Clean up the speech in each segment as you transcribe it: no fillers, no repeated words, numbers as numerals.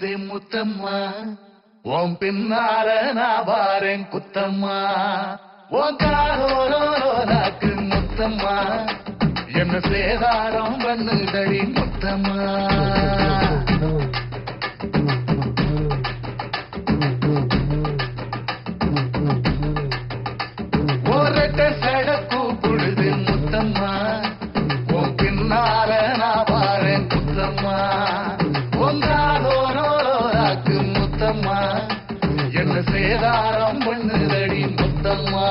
கூப்பிடுதே முத்தம்மா உன் பின்னால நான் வாரேன் குத்தம்மா உன் காரோராக்கு முத்தம்மா என்ன சேதாரம் பண்ணுதடி முத்தம்மா ஒரட்ட சட கூப்பிடுது முத்தம்மா உன் பின்னால நான் வாரேன் குத்தம்மா உன் காரோராக்கு முத்தம்மா என்ன சேதாரம் பண்ணுதடி முத்தம்மா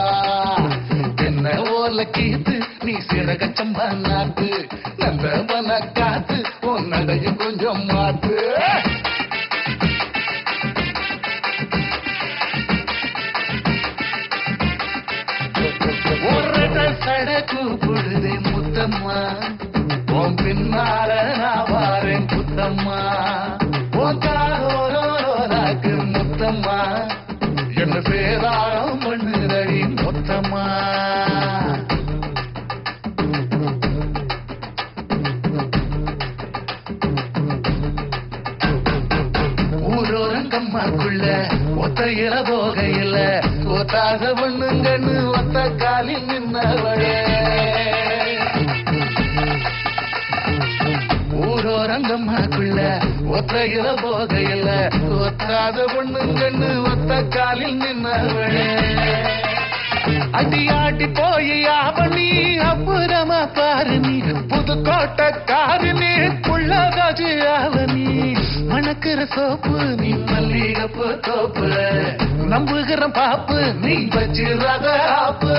என்ன ஓல கீத்து நீ சிறகச்சம்பா நாட்டு நந்தவன காத்து உன் நடையும் கொஞ்சம் மாத்து ஒரு சட கூப்பிடுதே முத்தம்மா உன் பின்னால நான் வாரேன் குத்தம்மா உன் காரோராக்கு முத்தம்மா என்ன சேதாரம் பண்ணுதடி முத்தம்மா ஊரோரங்கம்மாக்குள்ள ஒத்தையில போகையில ஒத்தாக பண்ணுங்கன்னு ஒத்த காலில் நின்னவளே ஊரோரங்கம்மாக்குள்ள ஒத்தையில போகையில ஒத்தாத பண்ணுங்கன்னு ஒத்த காலில் நின்னவளே அடியாட்டி போய் ஆவணி அப்புறமா பாரு நீ புதுக்கோட்டக்காரு நீ புள்ளதாச்சு ஆவணி மணக்கிற சோப்பு நீ மல்லிகப்பு தோப்பு நம்புகிற பாப்பு நீ வச்சிராத ஆப்பு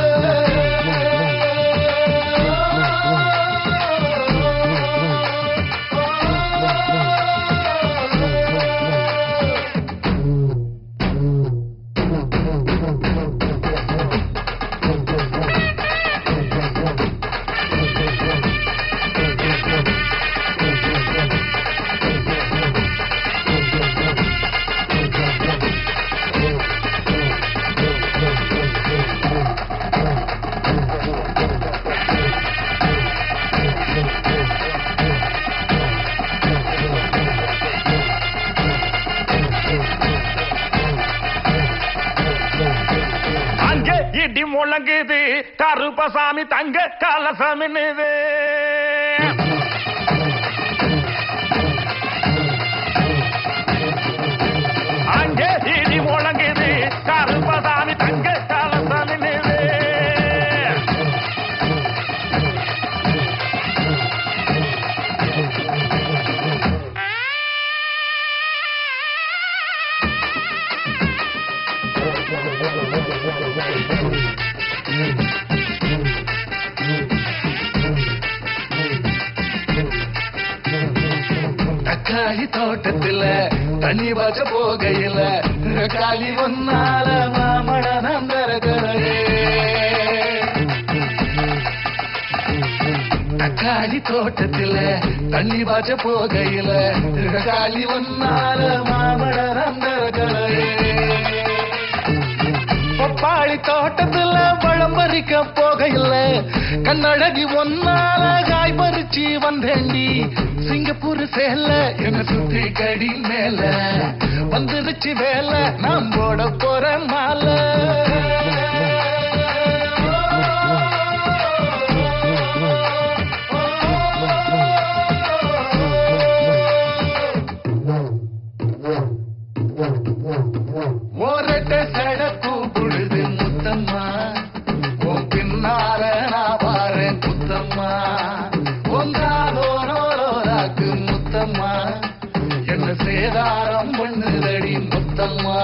இடி முழங்குது கருப்பசாமி தங்க கலசமின்னுது அங்கே இடி முழங்குது கருப்பசாமி தங்க கலசமின்னுது தக்காளி தோட்டத்துல தண்ணி பாய்ச்ச போகையில காளி ஒன்னால மாமட நந்தரகரே தக்காளி தோட்டத்துல தண்ணி பாய்ச்ச போகையில காளி ஒன்னால மாமட நந்தரகரே பப்பாளி தோட்டத்துல பழம் பறிக்க போகையில கண்ணழகி ஒன்னால காய் பறிச்சு வந்தேண்டி சிங்கப்பூர் சேல என்ன சுத்தி கடி மேல வந்துருச்சு வேலை நாம் போட போற மாலை ஒரட்ட சட கூப்பிடுது முத்தம்மா உன் பின்னால நான் வாரேன் குத்தம்மா உங்காதோராக்கு முத்தம்மா என்ன சேதாரம் பண்ணுதடி முத்தம்மா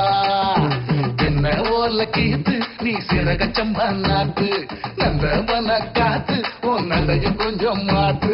என்ன ஓல கீத்து நீ சிறகச்சம்பா நாட்டு நந்தவன காத்து உன் நடையும் கொஞ்சம் மாத்து